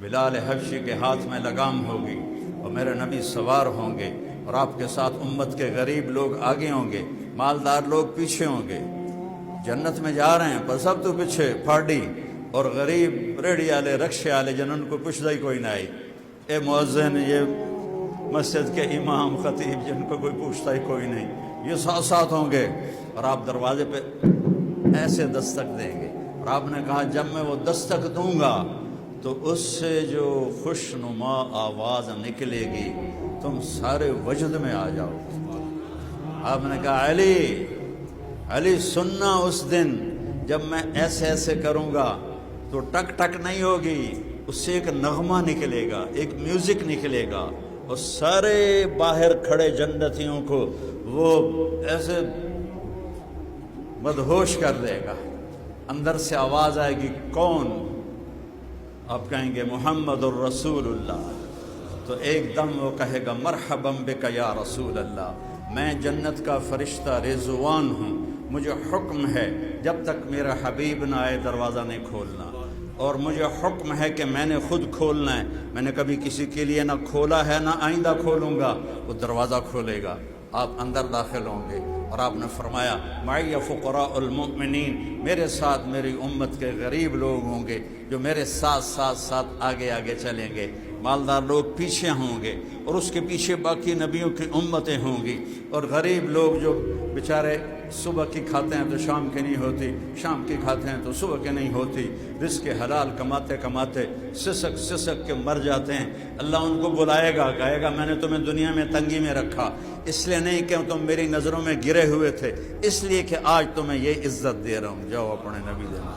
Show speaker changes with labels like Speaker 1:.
Speaker 1: بلال حبشی کے ہاتھ میں لگام ہوگی اور میرے نبی سوار ہوں گے، اور آپ کے ساتھ امت کے غریب لوگ آگے ہوں گے، مالدار لوگ پیچھے ہوں گے۔ جنت میں جا رہے ہیں پر سب تو پیچھے پھاڑی، اور غریب ریڑھی والے رکشے والے جنہوں کو پوچھتا ہی کوئی نہ آئی، اے مؤذن، یہ مسجد کے امام خطیب، جن کو کوئی پوچھتا ہی کوئی نہیں، یہ ساتھ ساتھ ہوں گے، اور آپ دروازے پہ ایسے دستک دیں گے، اور آپ نے کہا جب میں وہ دستک دوں گا تو اس سے جو خوشنما آواز نکلے گی تم سارے وجد میں آ جاؤ۔ آپ نے کہا علی سننا، اس دن جب میں ایسے ایسے کروں گا تو ٹک ٹک نہیں ہوگی، اس سے ایک نغمہ نکلے گا، ایک میوزک نکلے گا، اور سارے باہر کھڑے جنتیوں کو وہ ایسے مدہوش کر دے گا۔ اندر سے آواز آئے گی کون؟ آپ کہیں گے محمد الرسول اللہ، تو ایک دم وہ کہے گا مرحبا بک یا رسول اللہ، میں جنت کا فرشتہ رضوان ہوں، مجھے حکم ہے جب تک میرا حبیب نہ آئے دروازہ نہیں کھولنا، اور مجھے حکم ہے کہ میں نے خود کھولنا ہے، میں نے کبھی کسی کے لیے نہ کھولا ہے نہ آئندہ کھولوں گا، وہ دروازہ کھولے گا، آپ اندر داخل ہوں گے، اور آپ نے فرمایا معی فقراء المؤمنین، میرے ساتھ میری امت کے غریب لوگ ہوں گے جو میرے ساتھ آگے آگے چلیں گے، مالدار لوگ پیچھے ہوں گے، اور اس کے پیچھے باقی نبیوں کی امتیں ہوں گی، اور غریب لوگ جو بیچارے صبح کی کھاتے ہیں تو شام کی نہیں ہوتی، شام کی کھاتے ہیں تو صبح کی نہیں ہوتی، رزق حلال کماتے کماتے سسک کے مر جاتے ہیں، اللہ ان کو بلائے گا، کہے گا میں نے تمہیں دنیا میں تنگی میں رکھا، اس لیے نہیں کہ تم میری نظروں میں گرے ہوئے تھے، اس لیے کہ آج تمہیں یہ عزت دے رہا ہوں، جاؤ اپنے نبی دینا۔